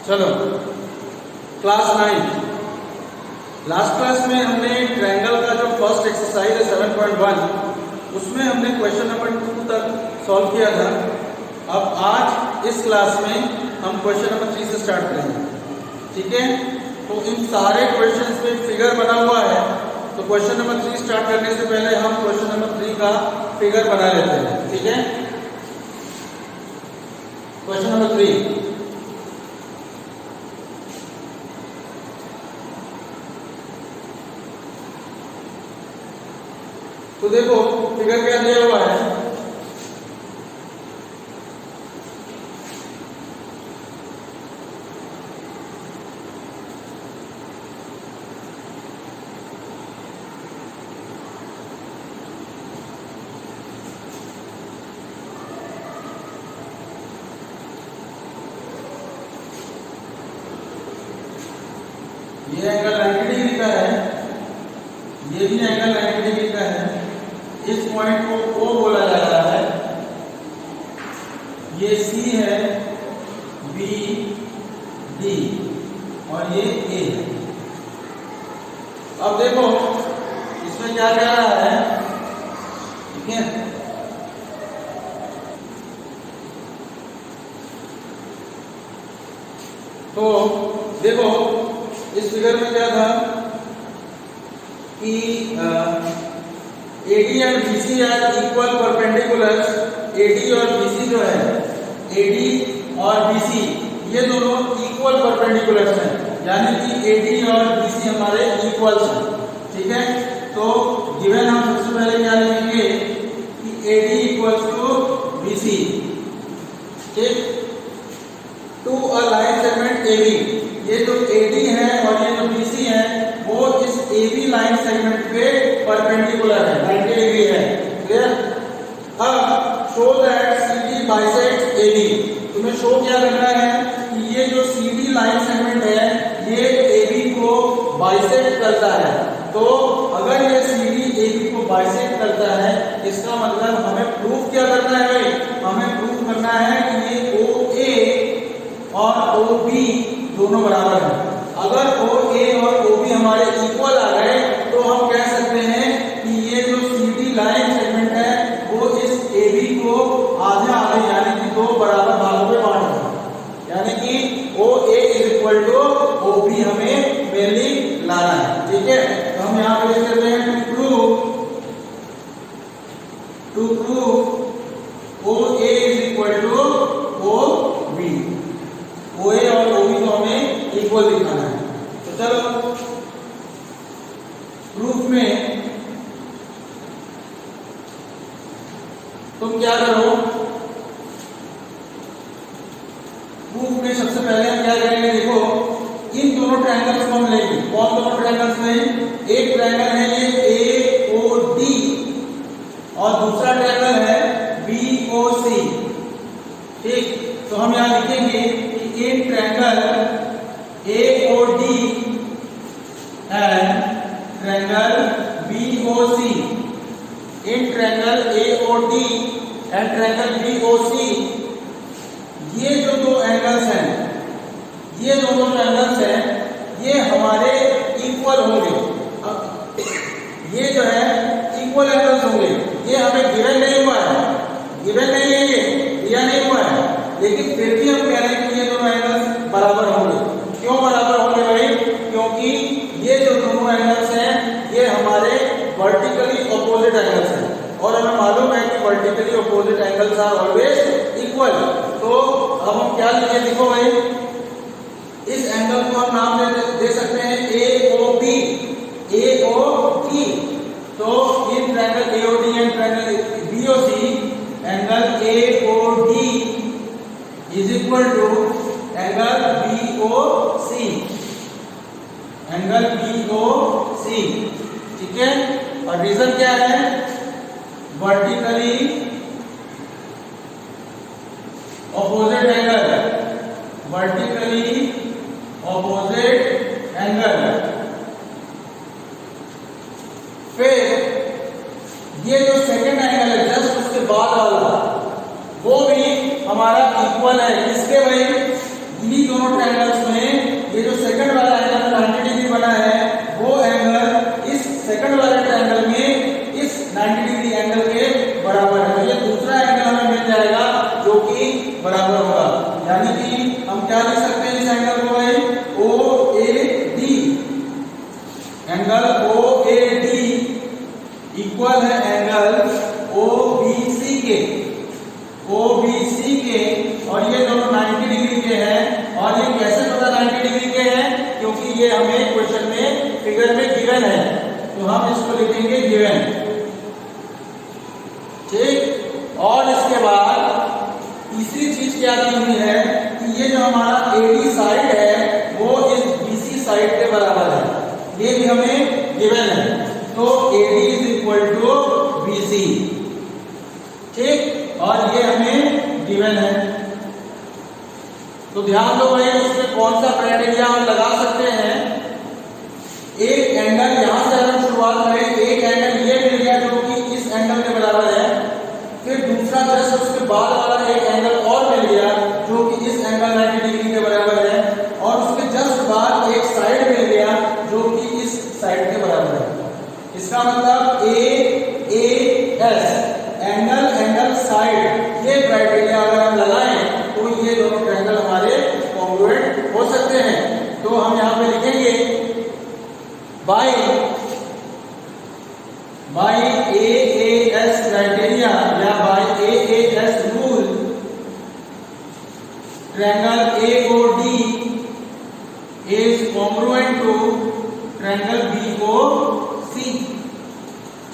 चलो class 9, last class में हमने ट्रायंगल का जो फर्स्ट एक्सरसाइज है 7.1 उसमें हमने क्वेश्चन नंबर 2 तक सॉल्व किया था। अब आज इस क्लास में हम क्वेश्चन नंबर 3 से स्टार्ट करेंगे, ठीक है। तो इन सारे क्वेश्चंस में फिगर बना हुआ है, तो क्वेश्चन नंबर 3 स्टार्ट करने से पहले हम क्वेश्चन नंबर 3 का फिगर बना लेते हैं, ठीक है। क्वेश्चन नंबर 3, तो देखो फिगर क्या दिया हुआ है। ये एंगल 90 डिग्री का है, ये भी एंगल 90 डिग्री का है। इस पॉइंट को O बोला जा रहा है, ये C है, B, D और ये A है। अब देखो इसमें क्या कह रहा है, ठीक है। तो देखो इस फिगर में क्या था कि AD and BC are equal perpendiculars. AD और BC जो है, AD और BC ये दोनों इक्वल परपेंडिकुलर्स हैं, यानी कि AD और BC हमारे इक्वल्स हैं, ठीक है। तो गिवन हम सबसे पहले क्या लिखेंगे कि AD इक्वल्स टू BC, ठीक, to a line segment AB। ये जो AD है और ये जो BC है वो इस AB लाइन सेगमेंट पे परपेंडिकुलर है, 90 डिग्री है, क्लियर। अब show that CD bisects AB। तुम्हें शो क्या करना है कि ये जो CD लाइन सेगमेंट है ये AB को बाइसेक्ट करता है। तो अगर ये CD AB को बाइसेक्ट करता है इसका मतलब हमें प्रूफ क्या करना है भाई, हमें प्रूफ करना है कि ये OA और OB दोनों बराबर है। अगर OA और OB हमारे इक्वल आ गए तो हम कह सकते हैं कि ये जो CD लाइन सेगमेंट है वो इस AB को आधे आधे यानी कि दो बराबर भागों में बांट देगा, यानी कि OA is equal to OB हमें मेनली लाना है, ठीक है। तो हम यहाँ पे लिख सकते हैं to prove OA is equal to OB। OA और OB को हमें इक्वल दिखाना है। तो चलो प्रूफ में तुम क्या करो, प्रूफ में सबसे पहले हम क्या करेंगे, देखो इन दोनों ट्रायंगल्स को हम लेंगे। कौन दोनों ट्रायंगल्स में, एक ट्रायंगल है ये AOD और दूसरा ट्रायंगल है BOC, ठीक। तो हम यहां लिखेंगे कि इन triangle AOD and triangle BOC, in triangle AOD and triangle BOC ये जो दो एंगल्स हैं, ये दोनों एंगल्स हैं ये हमारे इक्वल होंगे। अब ये जो है इक्वल एंगल्स होंगे, ये हमें गिवन नहीं हुआ है, गिवन नहीं है, ये दिया नहीं हुआ है, लेकिन फिर भी हम कह रहे हैं कि ये दोनों एंगल्स बराबर होंगे। क्यों बराबर होंगे भाई, क्योंकि ये जो दोनों एंगल्स हैं ये हमारे वर्टिकली ऑपोजिट एंगल्स हैं और हमें मालूम है कि vertically opposite angles are always equal. तो अब हम क्या लिखे, देखो भाई इस एंगल को हम नाम दे सकते हैं AOB। तो in triangle AOD and triangle BOC angle AOD is equal to angle BOC, angle BOC, ठीक है। और रीजन क्या है, vertically opposite angle, vertically opposite angle. फिर ये जो सेकंड एंगल है जस्ट उसके बाद वाला वो भी हमारा इक्वल है, किसके भाई, इन्हीं दोनों ट्रायंगल्स इक्वल है एंगल OBC के, OBC के, और ये दोनों 90 डिग्री के हैं। और ये कैसे पता 90 डिग्री के हैं? क्योंकि ये हमें क्वेश्चन में फिगर में गिवन है, तो हम इसको लिखेंगे गिवन, ठीक। और इसके बाद तीसरी चीज क्या दी हुई है कि ये जो हमारा AD साइड है वो इस BC साइड के बराबर है, ये भी हमें गिवन है। तो AD is equal to BC, ठीक, और ये हमें गिवन है। तो ध्यान दो भाई, उसमें कौन सा क्राइटेरिया हम लगा सकते हैं। एक एंगल यहां से अगर शुरुआत करें, एक एंगल ये मिल गया जो कि इस एंगल के बराबर है, फिर दूसरा जस्ट उसके बाद वाला एक एंगल और मिल गया जो कि इस एंगल 90 डिग्री के बराबर है, और उसके जस्ट बाद एक साइड मिल गया जो कि इस साइड के बराबर है। इसका मतलब AAS एंगल साइड, ये क्राइटेरिया अगर हम लगाएं तो ये दोनों ट्रायंगल हमारे कॉन्ग्रुएंट हो सकते हैं। तो हम यहां पे लिखेंगे बाय AAS क्राइटेरिया या by AAS rule, triangle AOD is congruent to triangle BOC,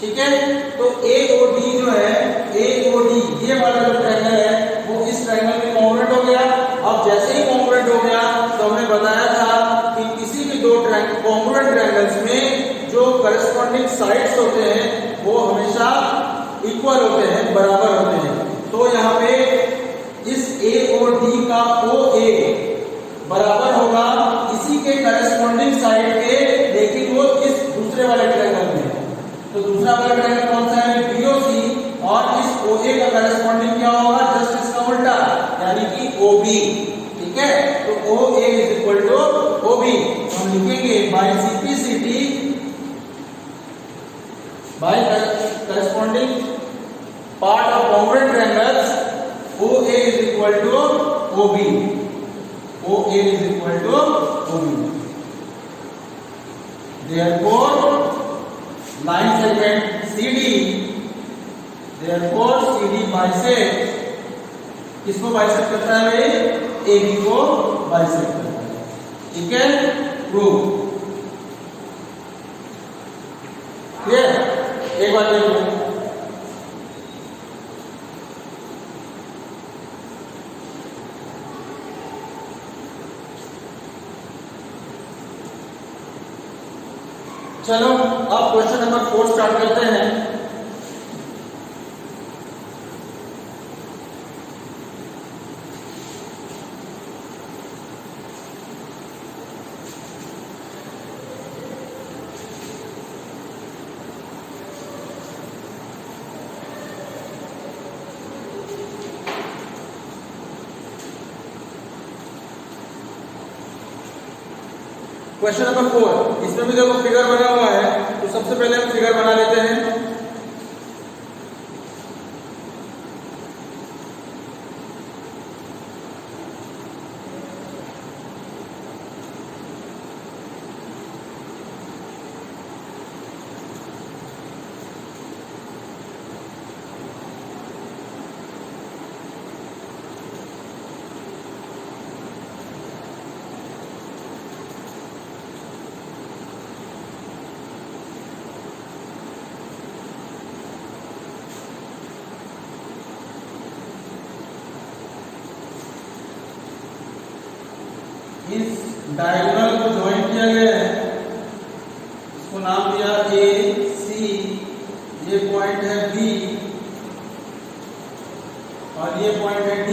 ठीक है। तो AOD जो है, AOD ये वाला जो ट्रायंगल है वो इस ट्रायंगल में कॉन्ग्रुएंट हो गया। अब जैसे ही कॉन्ग्रुएंट हो गया तो हमने बताया था कि किसी भी दो कॉन्ग्रुएंट ट्रायंगल्स में जो करस्पॉन्डिंग साइड्स होते हैं वो हमेशा इक्वल होते हैं, बराबर होते हैं। तो यहाँ पे इस AOD का OA बराबर होगा इसी के करस्पॉन्डिंग साइड के, लेकिन वो इस दूसरे वाले ट्रायंगल में। तो दूसरा वाला ट्रायंगल कौन सा है? BOC, और इस OA का करस्पॉन्डिंग क्या होगा? जस्ट इसका उल्टा, यानी कि OB, ठीक है। तो OA is equal to OB, हम लिखेंगे by CPCT, by corresponding part of congruent triangles, OA is equal to OB, OA is equal to OB. Therefore, line segment CD, therefore CD bisects, किसको bisect करता है भाई? AB को bisect करता है, ठीक है। Prove, clear? एक बार देखो, चलो अब क्वेश्चन नंबर 4 स्टार्ट करते हैं। क्वेश्चन नंबर 4, इसमें भी देखो फिगर बना हुआ है, तो सबसे पहले हम फिगर बना लेते हैं। इस डायगोनल को ज्वाइन किया गया है, इसको नाम दिया AC, ये पॉइंट है B और ये पॉइंट है D,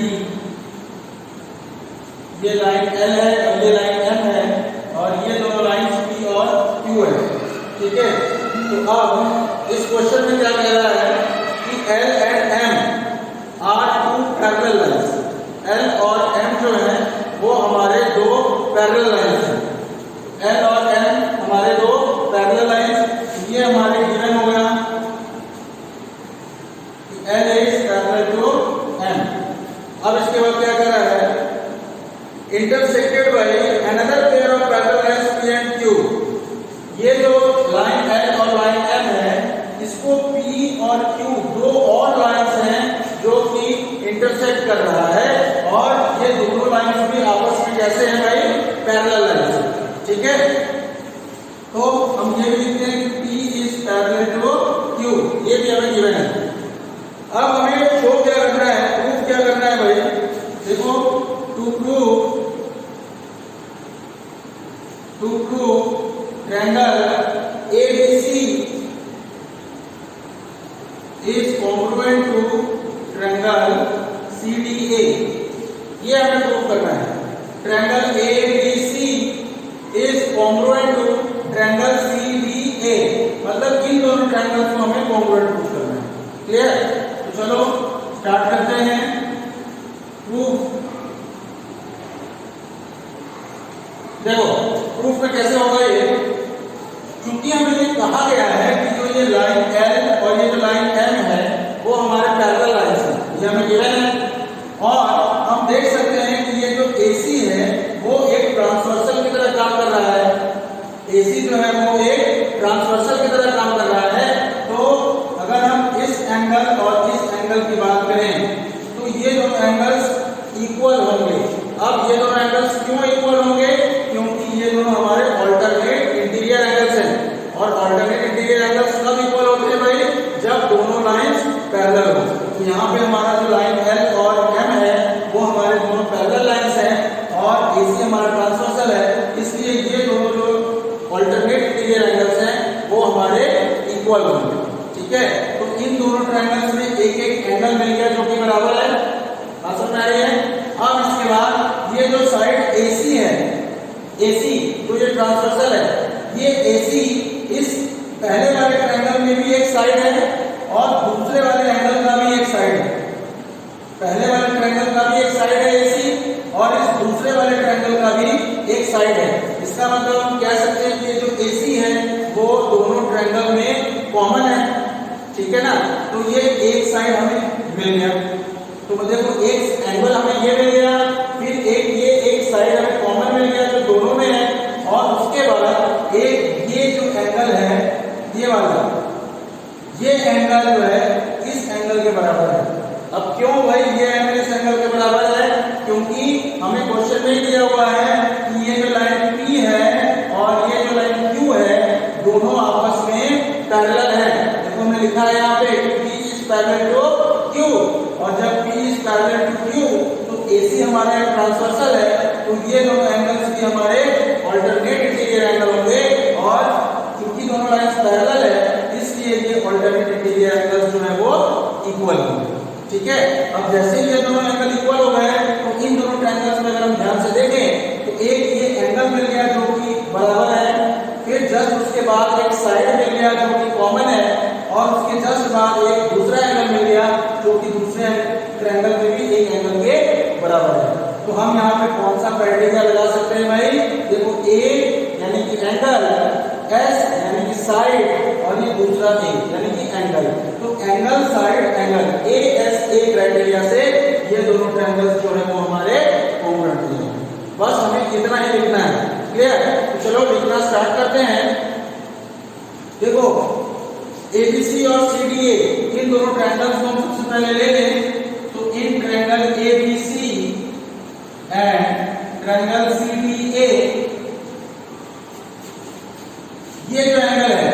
ये लाइन L है और ये लाइन M है, और ये दोनों लाइंस P और Q है, ठीक है। तो अब इस क्वेश्चन में क्या कह रहा है कि L and M are two parallel lines, L और M जो है वो हमारे दो पैरेलल लाइंस हैं। L और M हमारे दो पैरेलल लाइंस, ये हमारे गिवन हो गया कि L is parallel to M। अब इसके बाद क्या कर रहा है? Intersected by another pair of parallel lines P and Q। ये जो लाइन L और लाइन M है, इस इसको P और Q दो और लाइंस हैं जो कि इंटरसेक्ट कर रहा है, और ये दोनों लाइंस भी आपस में कैसे हैं भाई, पैरेलल लाइंस। ठीक है, तो हम ये भी लिखते हैं कि P is parallel to Q, ये भी हमें गिवन है। अब हमें शो क्या करना है, प्रूफ क्या करना है भाई, देखो to prove triangle ABC is congruent to triangle CDA, ये हमें प्रूव करना है। Triangle ABC is congruent to triangle CDA, मतलब इन दोनों ट्रायंगल्स को हमें congruent प्रूव करना है। क्लियर? तो चलो स्टार्ट करते हैं प्रूफ। देखो प्रूफ में कैसे होगा ये, क्योंकि हमें ये कहा गया है कि जो ये लाइन L और ये जो लाइन M है वो हमारे पैरेलल लाइंस हैं, ये हमें गिवन है। और हम देख सकते हैं कि ये जो AC है वो एक ट्रांसवर्सल की तरह काम कर रहा है, AC जो है वो एक ट्रांसवर्सल की तरह काम कर रहा है। तो अगर हम इस एंगल और इस एंगल की बात करें तो ये दोनों एंगल्स इक्वल होंगे। अब ये दोनों एंगल्स क्यों इक्वल होंगे, क्योंकि ये दोनों हमारे ऑल्टरनेट इंटीरियर एंगल्स हैं, और ऑल्टरनेट इंटीरियर एंगल्स कब इक्वल होते हैं भाई, जब दोनों लाइंस पैरेलल हो। तो यहाँ पे हमारा जो लाइन L और M है वो हमारे दोनों पैरेलल लाइंस हैं, और AC हमारा ट्रांसवर्सल है, इसलिए ये दोनों जो ऑल्टरनेट इंटीरियर एंगल्स हैं वो हमारे इक्वल होंगे। ठीक है, तो इन दोनों ट्रायंगल्स में एक एक एंगल मिल गया जो कि बराबर है, बात समझ में आ रही है। अब इसके बाद ये जो साइड AC है, AC तो ये ट्रांसवर्सल है, ये AC इस पहले वाले ट्रायंगल में भी एक साइड है और दूसरे वाले एंगल का भी एक साइड है। पहले वाले ट्रायंगल का भी एक साइड है AC, और इस दूसरे वाले ट्रायंगल का भी एक साइड है। इसका मतलब हम कह सकते हैं कि ये जो AC है वो दोनों ट्रायंगल में कॉमन है। ठीक है ना, तो ये एक साइड हमें मिल गया। तो देखो एक एंगल हमें ये मिल गया, फिर एक साइड हमें कॉमन मिल गया जो दोनों में है, और उसके बाद एक ये जो एंगल है ये वाला, ये एंगल जो है इस एंगल के बराबर है। अब क्यों भाई ये एंगल इस एंगल के बराबर है, क्योंकि हमें क्वेश्चन में दिया हुआ है कि ये जो लाइन P है और ये जो लाइन Q है दोनों आपस में पैरेलल है। देखो हमने लिखा है यहाँ पे P is parallel to Q, और जब P is parallel to Q तो AC हमारा ट्रांसवर्सल है, तो ये दोनों एंगल्स भी हमारे ऑल्टरनेट इंटीरियर एंगल होंगे, और क्योंकि दोनों लाइंस पैरेलल है इसलिए ये ऑल्टरनेट इंटीरियर एंगल्स जो है वो इक्वल होंगे। ठीक है, अब जैसे ये दोनों एंगल इक्वल हो गए तो इन दोनों ट्रायंगल्स में अगर हम ध्यान से देखें तो एक ये एंगल मिल गया जो कि बराबर है, फिर जस्ट उसके बाद एक साइड मिल गया जो कि कॉमन है, और उसके जस्ट बाद एक दूसरा एंगल मिल गया जो कि दूसरे ट्रायंगल में भी एक एंगल के बराबर है। तो हम यहाँ पे कौन सा क्राइटेरिया लगा सकते हैं भाई, देखो A यानी कि एंगल, S यानी कि साइड, और ये दूसरा A यानी कि एंगल। तो angle side angle ASA criteria से ये दोनों ट्रायंगल्स जो है वो हमारे कॉन्ग्रुएंट हैं। बस हमें इतना ही लिखना है। क्लियर? तो चलो लिखना स्टार्ट करते हैं। देखो ABC और CDA इन दोनों ट्रायंगल्स को हम सबसे पहले ले लें, तो in triangle ABC and triangle CDA, ये जो एंगल है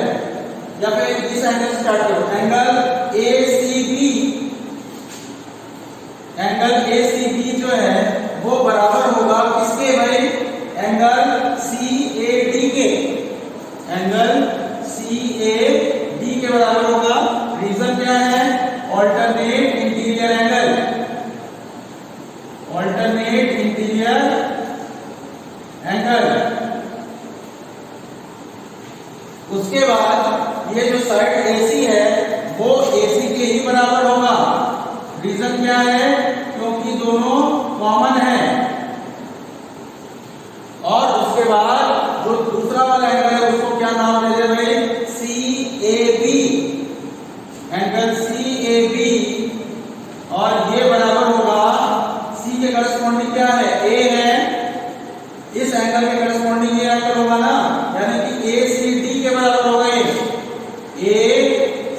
या फिर इस एंगल से स्टार्ट करो, एंगल ACB जो है वो बराबर होगा किसके भाई, एंगल CAD के, एंगल CAD के बराबर होगा। रीजन क्या है, alternate interior angle, alternate interior angle. उसके बाद ये जो साइड AC है वो AC के ही बराबर होगा। रीजन क्या है, क्योंकि दोनों कॉमन है। और उसके बाद जो दूसरा वाला एंगल है उसको क्या नाम दे दे भाई, CAB, एंगल CAB, और ये बराबर होगा C के करस्पॉन्डिंग क्या है, A है, इस एंगल के करस्पॉन्डिंग ये एंगल होगा ना, यानी कि ACD के बराबर होगा। ये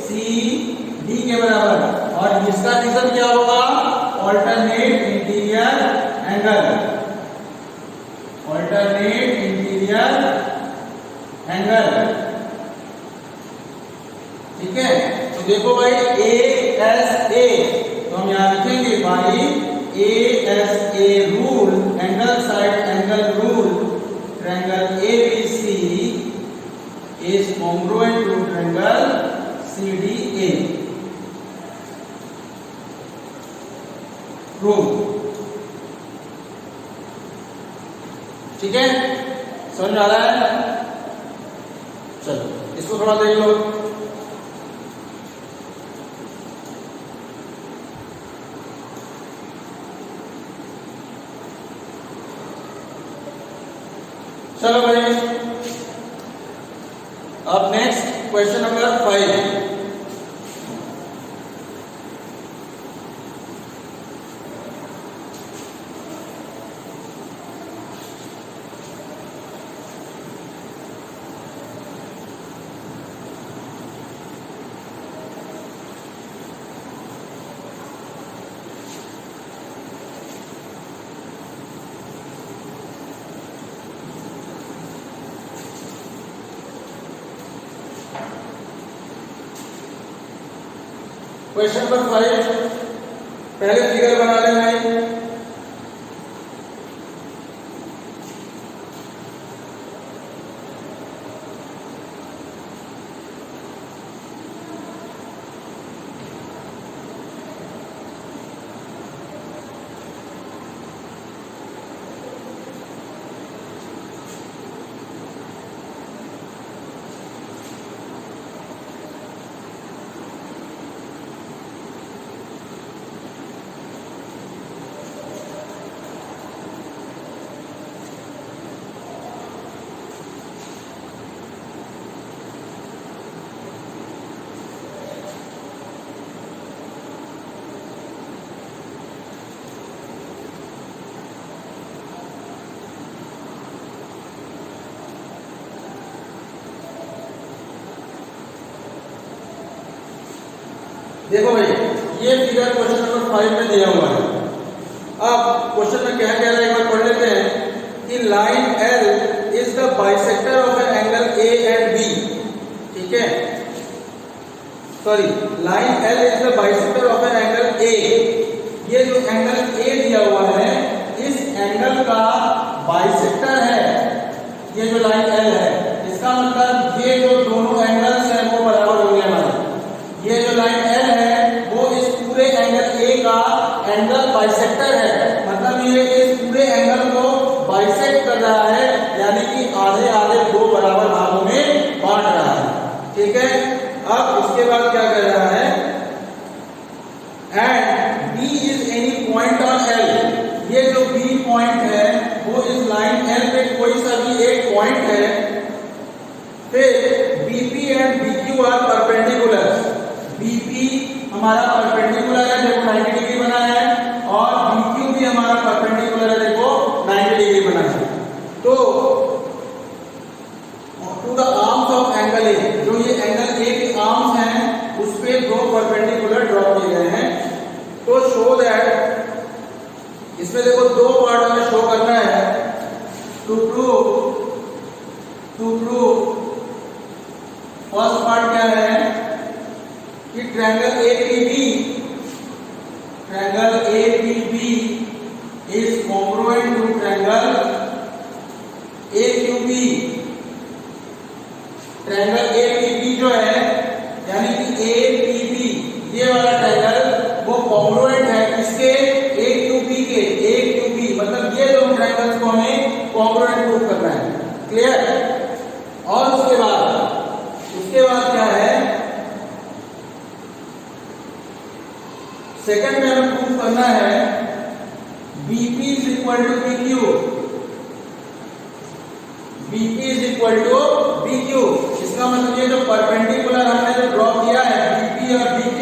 ACD इसका रीजन क्या होगा? Alternate interior angle, alternate interior angle. ठीक है, तो देखो भाई ASA, तो हम यहां लिखेंगे भाई ASA rule, angle side angle rule, triangle ABC is congruent to triangle CDA rule. ठीक है, समझ में आ रहा है? चलो इसको थोड़ा देख लो। चलो भाई, अब next question number 5। Question number 5, पहले फिगर बना लेना है। देखो भाई, ये फिगर क्वेश्चन नंबर 5 में दिया हुआ है। अब क्वेश्चन में क्या कह रहा है एक बार पढ़ लेते हैं कि line L is the bisector of an angle A and B। ठीक है, sorry, line L is the bisector of an angle A। ये जो एंगल A दिया हुआ है, इस एंगल का बाइसेक्टर है ये जो लाइन L है। इसका मतलब ये जो दोनों एंगल्स हैं वो बराबर होंगे हमारे। ये जो लाइन L है वो इस पूरे एंगल A का एंगल बाइसेक्टर है, मतलब ये इस पूरे एंगल को बाइसेक्ट कर रहा है, यानी कि आधे आधे दो बराबर भागों में बांट रहा है। ठीक है, अब इसके बाद क्या कर रहा है, and B is any point on L। ये जो B पॉइंट है वो इस लाइन L पे कोई सा भी एक पॉइंट है। फिर BP and BQ are perpendicular. BP हमारा परपेंडिकुलर है, देखो 90 डिग्री बना है, और BQ भी हमारा परपेंडिकुलर है, देखो 90 डिग्री बना है। तो to the arms of angle A, जो ये एंगल A के आर्म्स हैं उस पे दो परपेंडिकुलर ड्रॉ किए गए हैं। तो शो दैट, इसमें देखो दो पार्ट में शो करना है। टू प्रूव फर्स्ट पार्ट क्या है कि triangle APB is congruent to triangle AQB। Triangle APB जो है, यानी कि APB ये वाला ट्रायंगल वो कॉन्ग्रुएंट है किसके? AQB के। AQB मतलब ये दोनों ट्रायंगल्स को हमें कॉन्ग्रुएंट प्रूव करना है। क्लियर? और उसके बाद क्या है, सेकंड में हमें प्रूव करना है BP is equal to BQ। BP is equal to BQ। इसका मतलब ये जो परपेंडिकुलर हमने जो ड्रॉ किया है BP और BQ,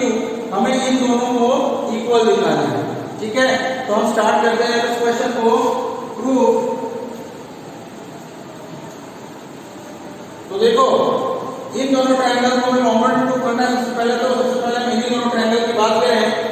हमें इन दोनों को इक्वल दिखाना है। ठीक है, तो हम स्टार्ट करते हैं इस क्वेश्चन को प्रूव। तो देखो, इन दोनों ट्रायंगल को हमें कॉन्ग्रुएंट प्रूव करना है। सबसे पहले हम इन्हीं दोनों ट्रायंगल की बात करें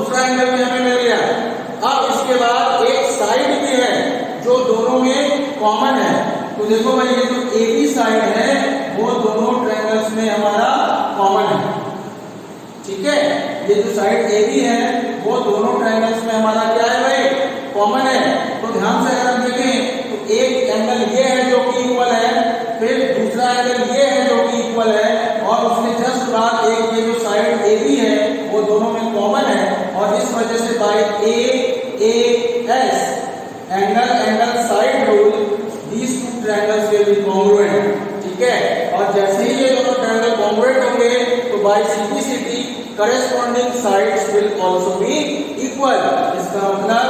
दूसरा एंगल भी हमें मिल गया। अब इसके बाद एक साइड भी है जो दोनों में कॉमन है। तो देखो भाई ये जो ए बी साइड है वो दोनों ट्रायंगल्स में हमारा कॉमन है। ठीक है, ये जो साइड ए बी है वो दोनों ट्रायंगल्स में हमारा क्या है भाई, कॉमन है। तो ध्यान से अगर हम देखें तो एक एंगल ये है जो कि इक्वल है, फिर दूसरा एंगल ये है जो कि इक्वल है, और उसके जस्ट बाद एक ये जो साइड ए बी है वो दोनों में कॉमन है। और इस वजह से by AAS angle side rule these two triangles will be congruent। ठीक है, और जैसे ही ये दोनों ट्रायंगल कॉन्ग्रुएंट होंगे तो by simplicity corresponding sides will also be equal। इसका मतलब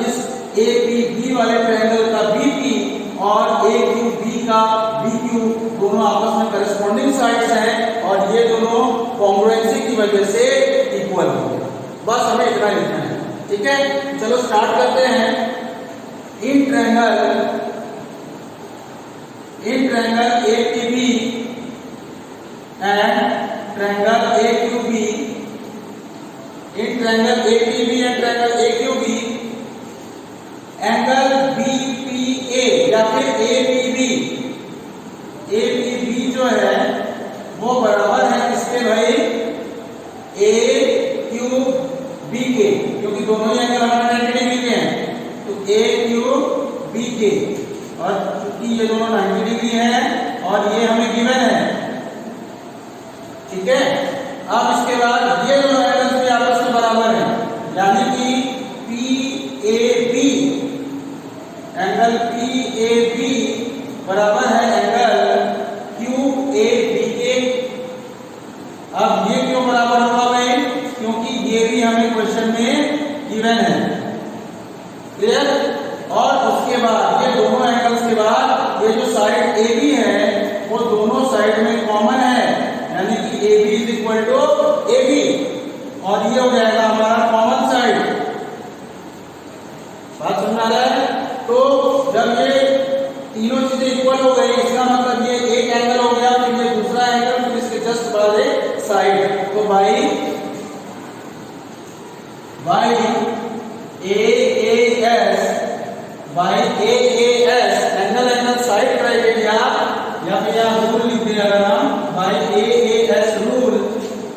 इस APB वाले ट्रायंगल का BP और AQB का BQ दोनों आपस में corresponding sides हैं और ये दोनों congruency की वजह से इक्वल होंगे। बस हमें इतना लिखना है। ठीक है, चलो स्टार्ट करते हैं। In triangle APB and triangle AQB, in triangle APB and triangle AQB angle BPA या फिर APB जो है वो बराबर है किसके भाई, AQB के, क्योंकि दोनों ही एंगल हमारे 90 डिग्री के हैं। तो AQB के, और क्योंकि ये दोनों 90 डिग्री हैं और ये हमें गिवन है। ठीक है, अब इसके बाद ये दोनों एंगल्स भी आपस में बराबर हैं, यानी कि PAB एंगल PAB बराबर है एंगल QAB के। अब ये क्यों बराबर होगा भाई, क्योंकि ये भी हमें क्वेश्चन में गिवन है। क्लियर, और उसके बाद ये दोनों एंगल्स के बाद ये जो साइड AB है वो दोनों साइड में कॉमन है, यानी कि AB is equal to AB, और ये हो जाएगा हमारा कॉमन साइड। बात समझ आ रहा है? तो जब ये तीनों चीजें इक्वल हो गई इसका मतलब ये एक एंगल हो गया, फिर ये दूसरा एंगल, फिर इसके जस्ट बाद एक साइड। तो by AAS angle side criteria, या फिर यहाँ रूल लिख दिया अगर हम by AAS rule,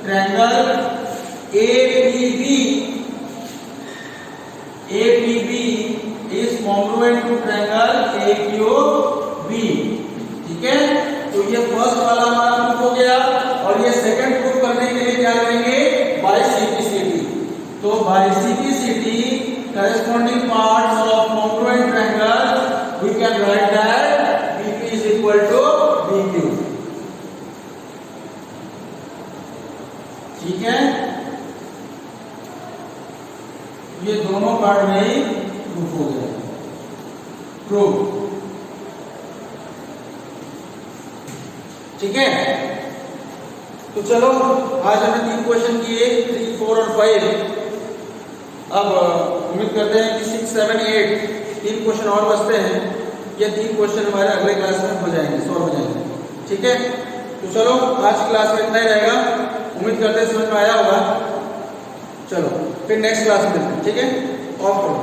triangle APB is congruent to triangle AQB। ठीक है, तो ये फर्स्ट वाला हमारा प्रूफ हो गया, और ये सेकंड प्रूफ करने के लिए क्या करेंगे, बाय सिंप्लिसिटी। तो by simplicity corresponding parts of congruent triangle we can write that BP is equal to BQ। ठीक है, ये दोनों पार्ट में ही प्रूफ हो गया, प्रूफ। ठीक है, तो चलो आज हमने 3 क्वेश्चन किए, 3, 4 और 5। अब उम्मीद करते हैं कि 6, 7, 8 3 क्वेश्चन और बचते हैं। ये 3 क्वेश्चन हमारे अगले क्लास में हो जाएंगे, सॉल्व हो जाएंगे। ठीक है, तो चलो आज की क्लास में इतना ही रहेगा। उम्मीद करते हैं समझ में आया होगा। चलो फिर नेक्स्ट क्लास में मिलते हैं। ठीक है, ऑफ करो।